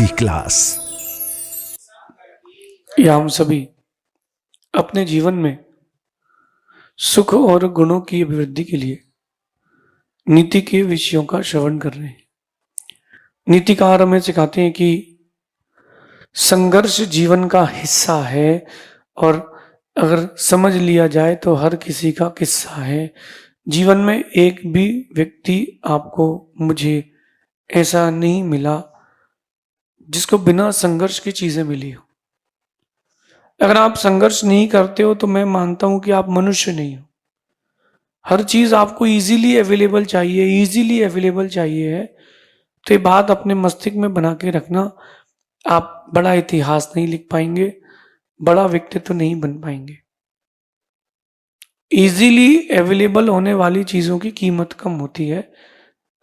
की क्लास। या हम सभी अपने जीवन में सुख और गुणों की अभिवृद्धि के लिए नीति के विषयों का श्रवण कर रहे हैं। नीतिकार हमें सिखाते हैं कि संघर्ष जीवन का हिस्सा है और अगर समझ लिया जाए तो हर किसी का किस्सा है। जीवन में एक भी व्यक्ति आपको मुझे ऐसा नहीं मिला जिसको बिना संघर्ष की चीजें मिली हो। अगर आप संघर्ष नहीं करते हो तो मैं मानता हूं कि आप मनुष्य नहीं हो। हर चीज आपको इजीली अवेलेबल चाहिए है। तो ये बात अपने मस्तिष्क में बना के रखना। आप बड़ा इतिहास नहीं लिख पाएंगे, बड़ा व्यक्तित्व तो नहीं बन पाएंगे। इजीली अवेलेबल होने वाली चीजों की कीमत कम होती है।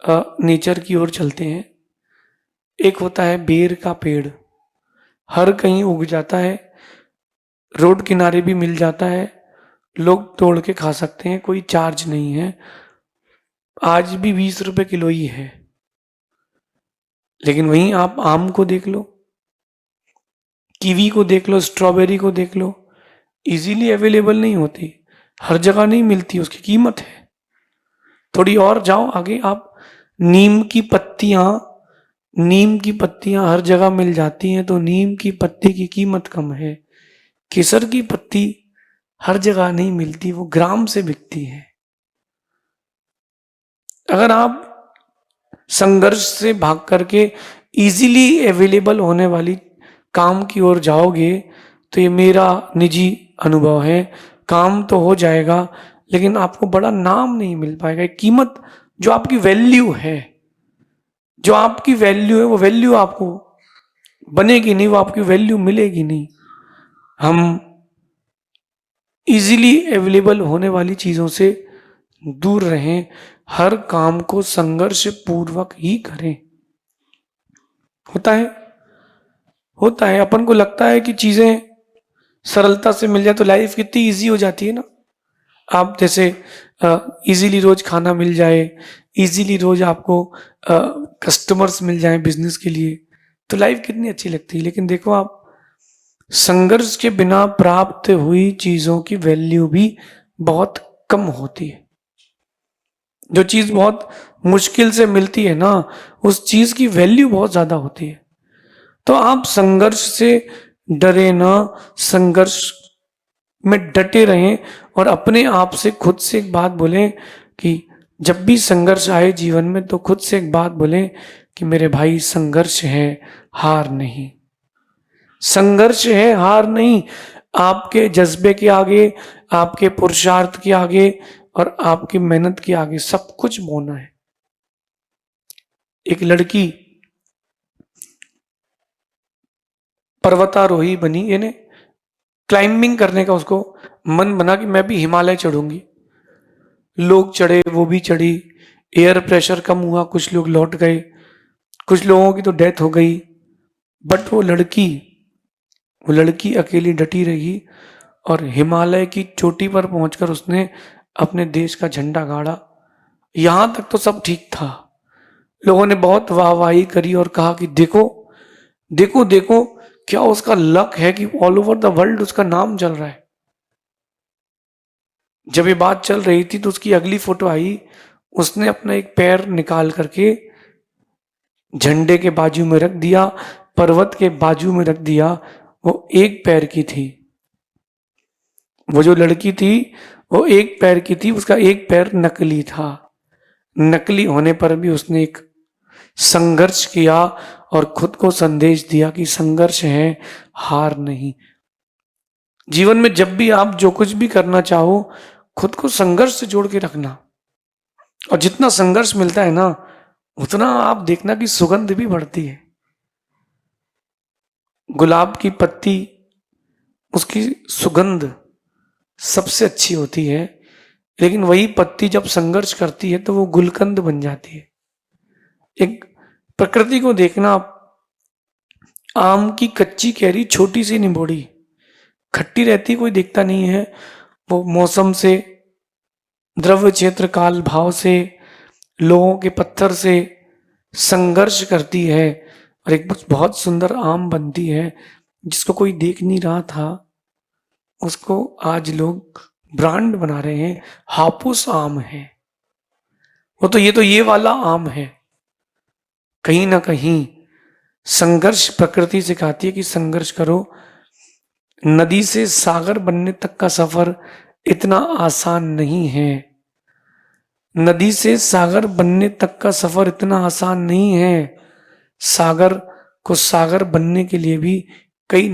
नेचर की ओर चलते हैं। एक होता है बेर का पेड़, हर कहीं उग जाता है, रोड किनारे भी मिल जाता है, लोग तोड़ के खा सकते हैं, कोई चार्ज नहीं है। आज भी 20 रुपए किलो ही है। लेकिन वहीं आप आम को देख लो, कीवी को देख लो, स्ट्रॉबेरी को देख लो, इजीली अवेलेबल नहीं होती, हर जगह नहीं मिलती, उसकी कीमत है। थोड़ी और जाओ आगे आप, नीम की पत्तियां हर जगह मिल जाती हैं, तो नीम की पत्ती की कीमत कम है। केसर की पत्ती हर जगह नहीं मिलती, वो ग्राम से बिकती है। अगर आप संघर्ष से भाग करके इजीली अवेलेबल होने वाली काम की ओर जाओगे तो ये मेरा निजी अनुभव है, काम तो हो जाएगा लेकिन आपको बड़ा नाम नहीं मिल पाएगा। कीमत जो आपकी वैल्यू है, वो वैल्यू आपको बनेगी नहीं, वो आपकी वैल्यू मिलेगी नहीं। हम इजीली अवेलेबल होने वाली चीजों से दूर रहें, हर काम को संघर्ष पूर्वक ही करें। होता है अपन को लगता है कि चीजें सरलता से मिल जाए तो लाइफ कितनी इजी हो जाती है ना। आप जैसे इजीली रोज खाना मिल जाए, इजीली रोज आपको कस्टमर्स मिल जाए बिजनेस के लिए, तो लाइफ कितनी अच्छी लगती है। लेकिन देखो आप, संघर्ष के बिना प्राप्त हुई चीजों की वैल्यू भी बहुत कम होती है। जो चीज बहुत मुश्किल से मिलती है ना, उस चीज की वैल्यू बहुत ज्यादा होती है। तो आप संघर्ष से डरे ना, संघर्ष में डटे रहें और अपने आप से खुद से एक बात बोलें कि जब भी संघर्ष आए जीवन में तो खुद से एक बात बोलें कि मेरे भाई संघर्ष है, हार नहीं। संघर्ष है, हार नहीं। आपके जज्बे के आगे, आपके पुरुषार्थ के आगे और आपकी मेहनत के आगे सब कुछ मौन है। एक लड़की पर्वतारोही बनी, यानी क्लाइंबिंग करने का उसको मन बना कि मैं भी हिमालय चढ़ूंगी। लोग चढ़े, वो भी चढ़ी, एयर प्रेशर कम हुआ, कुछ लोग लौट गए, कुछ लोगों की तो डेथ हो गई। बट वो लड़की अकेली डटी रही और हिमालय की चोटी पर पहुंचकर उसने अपने देश का झंडा गाड़ा। यहां तक तो सब ठीक था, लोगों ने बहुत वाहवाही करी और कहा कि देखो देखो देखो, क्या उसका लक है कि ऑल ओवर द वर्ल्ड उसका नाम चल रहा है। जब ये बात चल रही थी तो उसकी अगली फोटो आई, उसने अपना एक पैर निकाल करके झंडे के बाजू में रख दिया, पर्वत के बाजू में रख दिया। वो एक पैर की थी, वो जो लड़की थी वो एक पैर की थी, उसका एक पैर नकली था। नकली होने पर भी उसने एक संघर्ष किया और खुद को संदेश दिया कि संघर्ष है, हार नहीं। जीवन में जब भी आप जो कुछ भी करना चाहो, खुद को संघर्ष से जोड़ के रखना। और जितना संघर्ष मिलता है ना, उतना आप देखना कि सुगंध भी बढ़ती है। गुलाब की पत्ती, उसकी सुगंध सबसे अच्छी होती है, लेकिन वही पत्ती जब संघर्ष करती है तो वो गुलकंद बन जाती है। एक प्रकृति को देखना, आम की कच्ची कैरी छोटी सी निबोड़ी खट्टी रहती, कोई देखता नहीं है, वो मौसम से, द्रव्य क्षेत्र काल भाव से, लोगों के पत्थर से संघर्ष करती है, और एक बहुत सुंदर आम बनती है जिसको कोई देख नहीं रहा था, उसको आज लोग ब्रांड बना रहे हैं, हापुस आम है। वो तो ये वाला आम है। कहीं ना कहीं संघर्ष प्रकृति सिखाती है कि संघर्ष करो। नदी से सागर बनने तक का सफर इतना आसान नहीं है। नदी से सागर बनने तक का सफर इतना आसान नहीं है। सागर को सागर बनने के लिए भी कई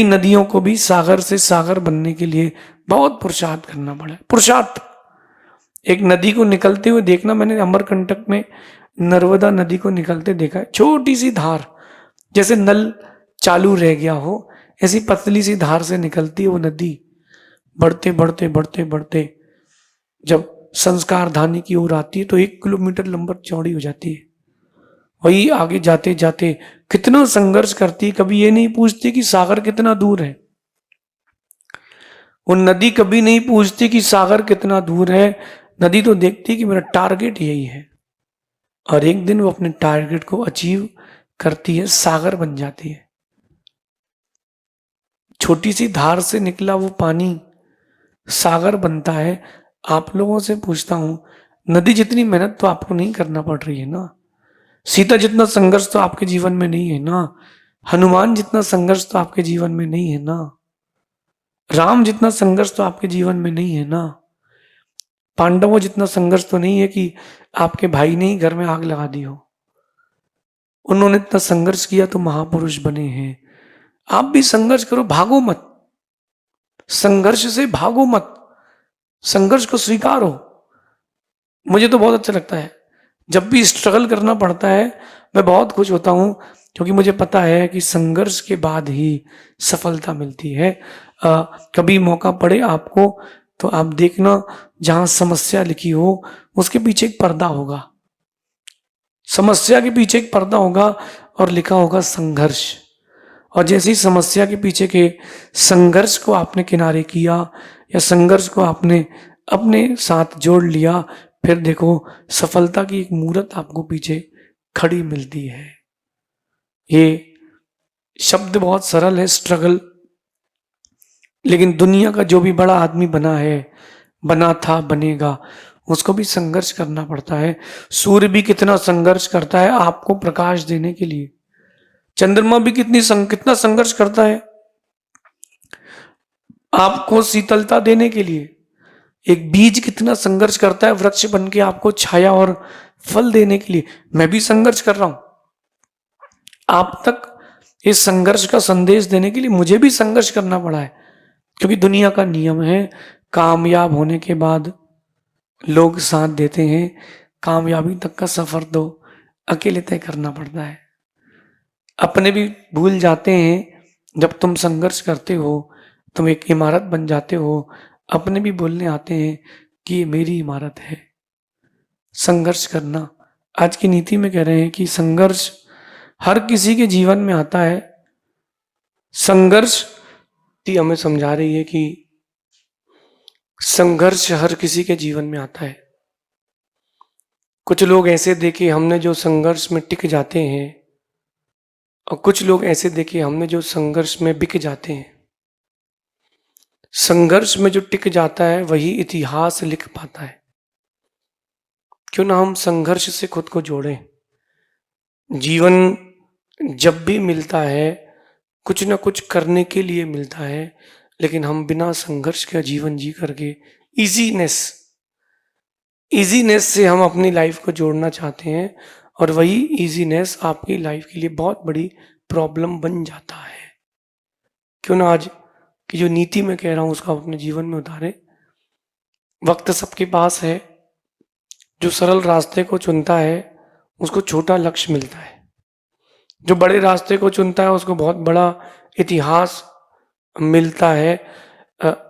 नदियों को भी सागर से सागर बनने के लिए बहुत पुरुषार्थ करना पड़ा। पुरुषार्थ। एक नदी को निकलते हुए देखना, मैंने अमरकंटक में नर्मदा नदी को निकलते देखा है। छोटी सी धार, जैसे नल चालू रह गया हो, ऐसी पतली सी धार से निकलती है वो नदी। बढ़ते बढ़ते बढ़ते बढ़ते जब संस्कार धानी की ओर आती है तो 1 किलोमीटर लंबा चौड़ी हो जाती है। वही आगे जाते जाते कितना संघर्ष करती है। कभी ये नहीं पूछती कि सागर कितना दूर है। वो नदी कभी नहीं पूछती कि सागर कितना दूर है। नदी तो देखती है कि मेरा टारगेट यही है, और एक दिन वो अपने टारगेट को अचीव करती है, सागर बन जाती है। छोटी सी धार से निकला वो पानी सागर बनता है। आप लोगों से पूछता हूं, नदी जितनी मेहनत तो आपको नहीं करना पड़ रही है ना। सीता जितना संघर्ष तो आपके जीवन में नहीं है ना। हनुमान जितना संघर्ष तो आपके जीवन में नहीं है ना। राम जितना संघर्ष तो आपके जीवन में नहीं है ना। पांडवों जितना संघर्ष तो नहीं है कि आपके भाई ने ही घर में आग लगा दी हो। उन्होंने इतना संघर्ष किया तो महापुरुष बने हैं। आप भी संघर्ष करो, भागो मत। संघर्ष से भागो मत, संघर्ष को स्वीकारो। मुझे तो बहुत अच्छा लगता है जब भी स्ट्रगल करना पड़ता है, मैं बहुत खुश होता हूं, क्योंकि मुझे पता है कि संघर्ष के बाद ही सफलता मिलती है। कभी मौका पड़े आपको तो आप देखना, जहां समस्या लिखी हो उसके पीछे एक पर्दा होगा। समस्या के पीछे एक पर्दा होगा और लिखा होगा संघर्ष। और जैसे ही समस्या के पीछे के संघर्ष को आपने किनारे किया, या संघर्ष को आपने अपने साथ जोड़ लिया, फिर देखो सफलता की एक मूर्त आपको पीछे खड़ी मिलती है। ये शब्द बहुत सरल है, स्ट्रगल, लेकिन दुनिया का जो भी बड़ा आदमी बना है, बना था, बनेगा, उसको भी संघर्ष करना पड़ता है। सूर्य भी कितना संघर्ष करता है आपको प्रकाश देने के लिए। चंद्रमा भी कितना संघर्ष करता है आपको शीतलता देने के लिए। एक बीज कितना संघर्ष करता है वृक्ष बन के आपको छाया और फल देने के लिए। मैं भी संघर्ष कर रहा हूं आप तक इस संघर्ष का संदेश देने के लिए। मुझे भी संघर्ष करना पड़ा है, क्योंकि दुनिया का नियम है, कामयाब होने के बाद लोग साथ देते हैं, कामयाबी तक का सफर तो अकेले तय करना पड़ता है। अपने भी भूल जाते हैं। जब तुम संघर्ष करते हो, तुम एक इमारत बन जाते हो, अपने भी बोलने आते हैं कि ये मेरी इमारत है। संघर्ष करना, आज की नीति में कह रहे हैं कि संघर्ष हर किसी के जीवन में आता है। संघर्ष हमें समझा रही है कि संघर्ष हर किसी के जीवन में आता है। कुछ लोग ऐसे देखे हमने जो संघर्ष में टिक जाते हैं, और कुछ लोग ऐसे देखे हमने जो संघर्ष में बिक जाते हैं। संघर्ष में जो टिक जाता है वही इतिहास लिख पाता है। क्यों ना हम संघर्ष से खुद को जोड़ें। जीवन जब भी मिलता है कुछ ना कुछ करने के लिए मिलता है, लेकिन हम बिना संघर्ष का जीवन जी करके इजीनेस से हम अपनी लाइफ को जोड़ना चाहते हैं, और वही इजीनेस आपकी लाइफ के लिए बहुत बड़ी प्रॉब्लम बन जाता है। क्यों ना आज की जो नीति मैं कह रहा हूं उसका अपने जीवन में उतारें। वक्त सबके पास है। जो सरल रास्ते को चुनता है उसको छोटा लक्ष्य मिलता है। जो बड़े रास्ते को चुनता है उसको बहुत बड़ा इतिहास मिलता है।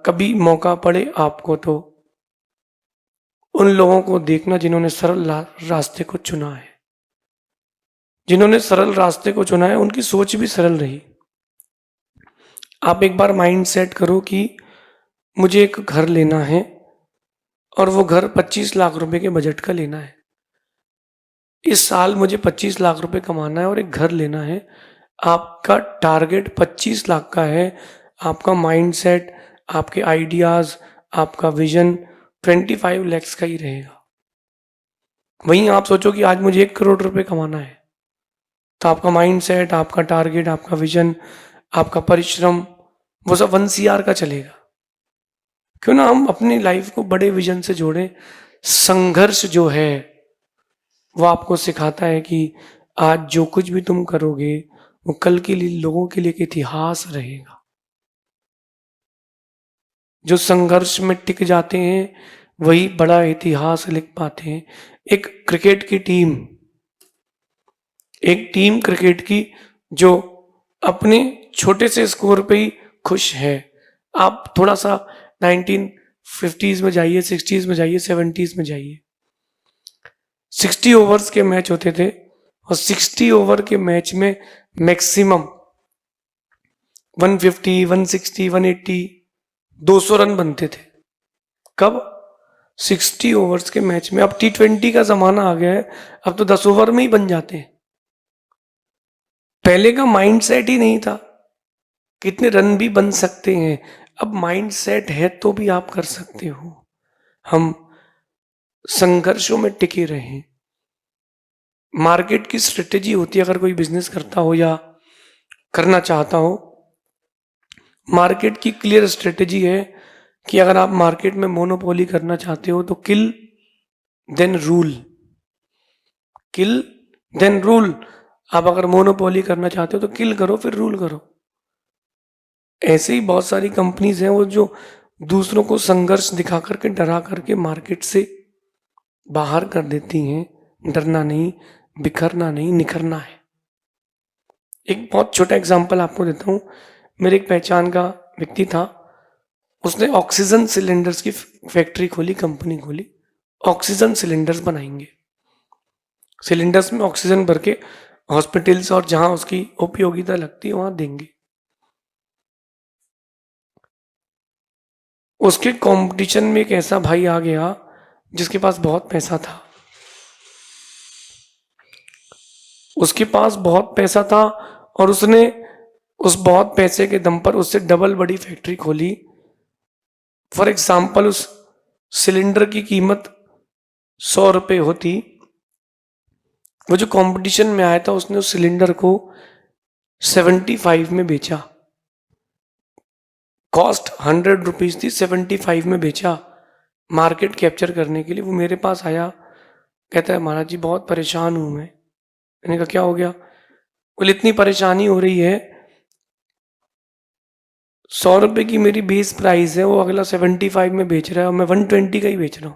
कभी मौका पड़े आपको तो उन लोगों को देखना जिन्होंने सरल रास्ते को चुना है। जिन्होंने सरल रास्ते को चुना है उनकी सोच भी सरल रही। आप एक बार माइंड सेट करो कि मुझे एक घर लेना है, और वो घर 25 लाख रुपए के बजट का लेना है। इस साल मुझे 25 लाख रुपए कमाना है और एक घर लेना है, आपका टारगेट 25 लाख का है, आपका माइंडसेट, आपके आइडियाज, आपका विजन 25 लाख का ही रहेगा। वहीं आप सोचो कि आज मुझे 1 करोड़ रुपए कमाना है, तो आपका माइंडसेट, आपका टारगेट, आपका विजन, आपका परिश्रम, वो सब 1 CR का चलेगा। क्यों ना हम अपनी लाइफ को बड़े विजन से जोड़ें। संघर्ष जो है वो आपको सिखाता है कि आज जो कुछ भी तुम करोगे वो कल के लिए लोगों के लिए एक इतिहास रहेगा। जो संघर्ष में टिक जाते हैं वही बड़ा इतिहास लिख पाते हैं। एक क्रिकेट की टीम, एक टीम क्रिकेट की जो अपने छोटे से स्कोर पे ही खुश है। आप थोड़ा सा 1950s में जाइए, 60s में जाइए, 70s में जाइए। 60 ओवर्स के मैच होते थे और 60 ओवर के मैच में मैक्सिमम 150, 160, 180, 200 रन बनते थे। कब? 60 ओवर्स के मैच में। अब T20 का जमाना आ गया है, अब तो 10 ओवर में ही बन जाते हैं। पहले का माइंडसेट ही नहीं था, कितने रन भी बन सकते हैं। अब माइंडसेट है तो भी आप कर सकते हो। हम संघर्षों में टिके रहें। मार्केट की स्ट्रेटेजी होती है, अगर कोई बिजनेस करता हो या करना चाहता हो, मार्केट की क्लियर स्ट्रेटेजी है कि अगर आप मार्केट में मोनोपोली करना चाहते हो तो किल देन रूल, किल देन रूल। आप अगर मोनोपोली करना चाहते हो तो किल करो फिर रूल करो। ऐसे ही बहुत सारी कंपनीज हैं वो जो दूसरों को संघर्ष दिखा करके, डरा करके मार्केट से बाहर कर देती हैं। डरना नहीं, बिखरना नहीं, निखरना है। एक बहुत छोटा एग्जांपल आपको देता हूँ। मेरे एक पहचान का व्यक्ति था, उसने ऑक्सीजन सिलेंडर्स की फैक्ट्री खोली, कंपनी खोली। ऑक्सीजन सिलेंडर्स बनाएंगे, सिलेंडर्स में ऑक्सीजन भर के हॉस्पिटल्स और जहां उसकी उपयोगिता लगती है वहां देंगे। उसके कंपटीशन में एक ऐसा भाई आ गया जिसके पास बहुत पैसा था। उसके पास बहुत पैसा था और उसने उस बहुत पैसे के दम पर उससे डबल बड़ी फैक्ट्री खोली। फॉर एग्जाम्पल, उस सिलेंडर की कीमत 100 रुपये होती, वो जो कंपटीशन में आया था उसने उस सिलेंडर को 75 में बेचा। कॉस्ट 100 रुपीज थी, 75 में बेचा मार्केट कैप्चर करने के लिए। वो मेरे पास आया, कहता है महाराज जी बहुत परेशान हूं मैं। मैंने कहा क्या हो गया? बोले इतनी परेशानी हो रही है, 100 रुपए की मेरी बेस प्राइस है, वो अगला 75 में बेच रहा है और मैं 120 का ही बेच रहा हूं।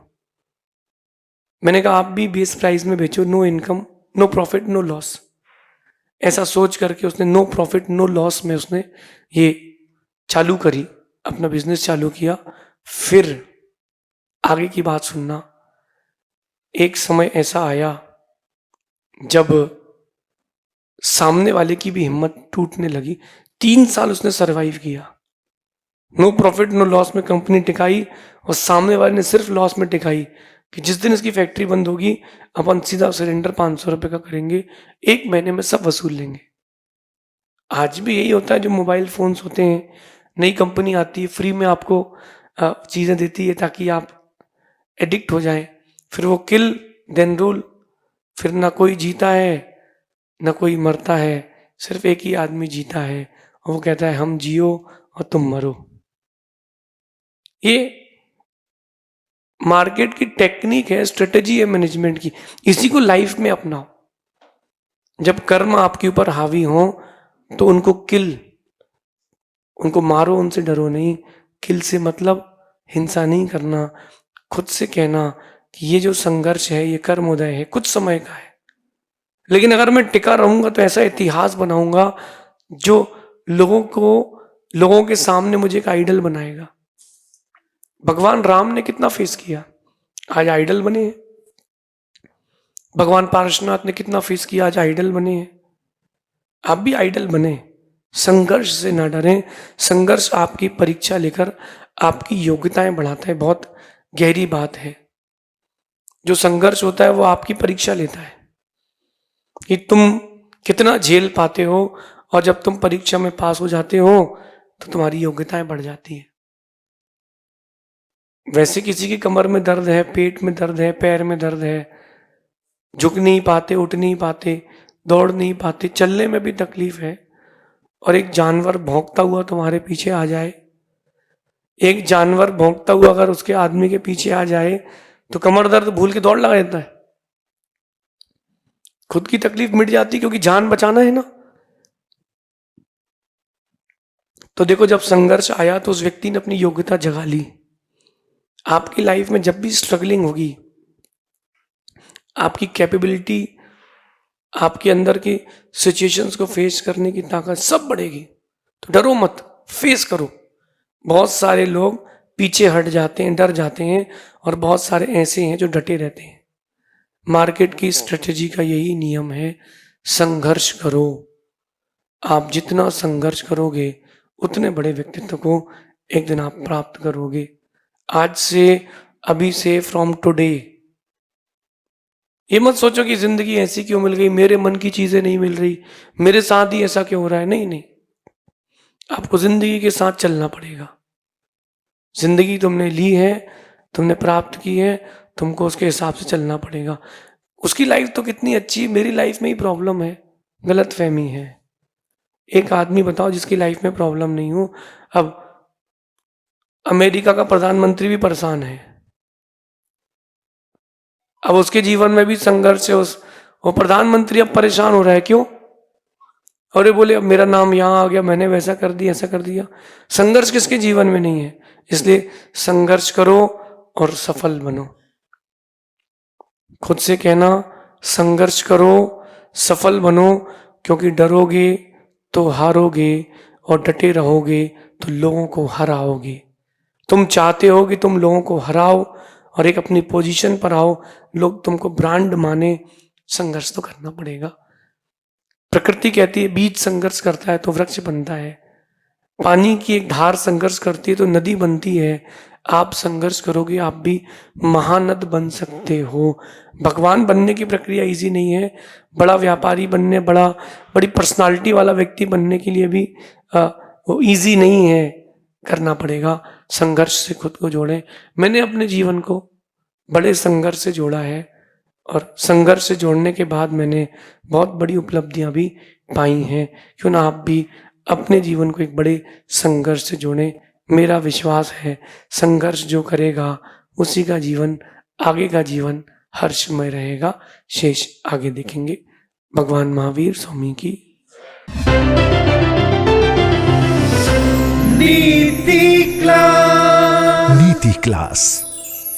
मैंने कहा आप भी बेस प्राइस में बेचो, no income, no profit, no loss. ऐसा सोच करके उसने नो प्रॉफिट नो लॉस में उसने ये चालू करी, अपना बिजनेस चालू किया। फिर आगे की बात सुनना। एक समय ऐसा आया जब सामने वाले की भी हिम्मत टूटने लगी। 3 साल उसने सरवाइव किया, नो प्रॉफिट नो लॉस में कंपनी टिकाई और सामने वाले ने सिर्फ लॉस में टिकाई कि जिस दिन इसकी फैक्ट्री बंद होगी अपन सीधा सिलेंडर 500 रुपये का करेंगे, 1 महीने में सब वसूल लेंगे। आज भी यही होता है। जो मोबाइल फोन्स होते हैं, नई कंपनी आती है, फ्री में आपको चीज़ें देती है ताकि आप एडिक्ट हो जाएं। फिर वो किल देन रूल। फिर ना कोई जीता है ना कोई मरता है, सिर्फ एक ही आदमी जीता है और वो कहता है हम जियो और तुम मरो। ये मार्केट की टेक्निक है, स्ट्रेटेजी है मैनेजमेंट की। इसी को लाइफ में अपनाओ। जब कर्म आपके ऊपर हावी हो तो उनको किल, उनको मारो, उनसे डरो नहीं। किल से मतलब हिंसा नहीं करना, खुद से कहना कि ये जो संघर्ष है ये कर्मोदय है, कुछ समय का है, लेकिन अगर मैं टिका रहूंगा तो ऐसा इतिहास बनाऊंगा जो लोगों के सामने मुझे एक आइडल बनाएगा। भगवान राम ने कितना फेस किया, आज आइडल बने हैं। भगवान पार्श्वनाथ ने कितना फेस किया, आज आइडल बने हैं। आप भी आइडल बने। संघर्ष से ना डरें। संघर्ष आपकी परीक्षा लेकर आपकी योग्यताएं बढ़ाता है। बहुत गहरी बात है। जो संघर्ष होता है वो आपकी परीक्षा लेता है। कि तुम कितना झेल पाते हो, और जब तुम परीक्षा में पास हो जाते हो तो तुम्हारी योग्यताएं बढ़ जाती हैं। वैसे किसी की कमर में दर्द है, पेट में दर्द है, पैर में दर्द है, झुक नहीं पाते, उठ नहीं पाते, दौड़ नहीं पाते, चलने में भी तकलीफ है, और एक जानवर भौंकता हुआ तुम्हारे पीछे आ जाए, एक जानवर भौंकता हुआ अगर उसके आदमी के पीछे आ जाए तो कमर दर्द भूल के दौड़ लगा देता है। खुद की तकलीफ मिट जाती, क्योंकि जान बचाना है ना। तो देखो, जब संघर्ष आया तो उस व्यक्ति ने अपनी योग्यता जगा ली। आपकी लाइफ में जब भी स्ट्रगलिंग होगी, आपकी कैपेबिलिटी, आपके अंदर की सिचुएशंस को फेस करने की ताकत सब बढ़ेगी। तो डरो मत, फेस करो। बहुत सारे लोग पीछे हट जाते हैं, डर जाते हैं, और बहुत सारे ऐसे हैं जो डटे रहते हैं। मार्केट की स्ट्रेटेजी का यही नियम है, संघर्ष करो। आप जितना संघर्ष करोगे उतने बड़े व्यक्तित्व को एक दिन आप प्राप्त करोगे। आज से, अभी से, फ्रॉम टुडे। ये मत सोचो कि जिंदगी ऐसी क्यों मिल गई, मेरे मन की चीजें नहीं मिल रही, मेरे साथ ही ऐसा क्यों हो रहा है। नहीं नहीं, आपको जिंदगी के साथ चलना पड़ेगा। जिंदगी तुमने ली है, तुमने प्राप्त की है, तुमको उसके हिसाब से चलना पड़ेगा। उसकी लाइफ तो कितनी अच्छी है, मेरी लाइफ में ही प्रॉब्लम है, गलत फहमी है। एक आदमी बताओ जिसकी लाइफ में प्रॉब्लम नहीं हो। अब अमेरिका का प्रधानमंत्री भी परेशान है, अब उसके जीवन में भी संघर्ष है। वो प्रधानमंत्री अब परेशान हो रहा है, क्यों? और ये बोले अब मेरा नाम यहाँ आ गया, मैंने वैसा कर दिया, ऐसा कर दिया। संघर्ष किसके जीवन में नहीं है? इसलिए संघर्ष करो और सफल बनो। खुद से कहना, संघर्ष करो, सफल बनो, क्योंकि डरोगे तो हारोगे, और डटे रहोगे तो लोगों को हराओगे। तुम चाहते हो कि तुम लोगों को हराओ और एक अपनी पोजीशन पर आओ, लोग तुमको ब्रांड माने, संघर्ष तो करना पड़ेगा। प्रकृति कहती है बीज संघर्ष करता है तो वृक्ष बनता है। पानी की एक धार संघर्ष करती है तो नदी बनती है। आप संघर्ष करोगे, आप भी महानद बन सकते हो। भगवान बनने की प्रक्रिया इजी नहीं है। बड़ा व्यापारी बनने, बड़ी पर्सनालिटी वाला व्यक्ति बनने के लिए भी वो इजी नहीं है, करना पड़ेगा। संघर्ष से खुद को जोड़ें। मैंने अपने जीवन को बड़े संघर्ष से जोड़ा है, और संघर्ष से जोड़ने के बाद मैंने बहुत बड़ी उपलब्धियां भी पाई हैं। क्यों ना आप भी अपने जीवन को एक बड़े संघर्ष से जोड़ें। मेरा विश्वास है संघर्ष जो करेगा उसी का जीवन, आगे का जीवन हर्षमय रहेगा। शेष आगे देखेंगे। भगवान महावीर स्वामी की नीति क्लास।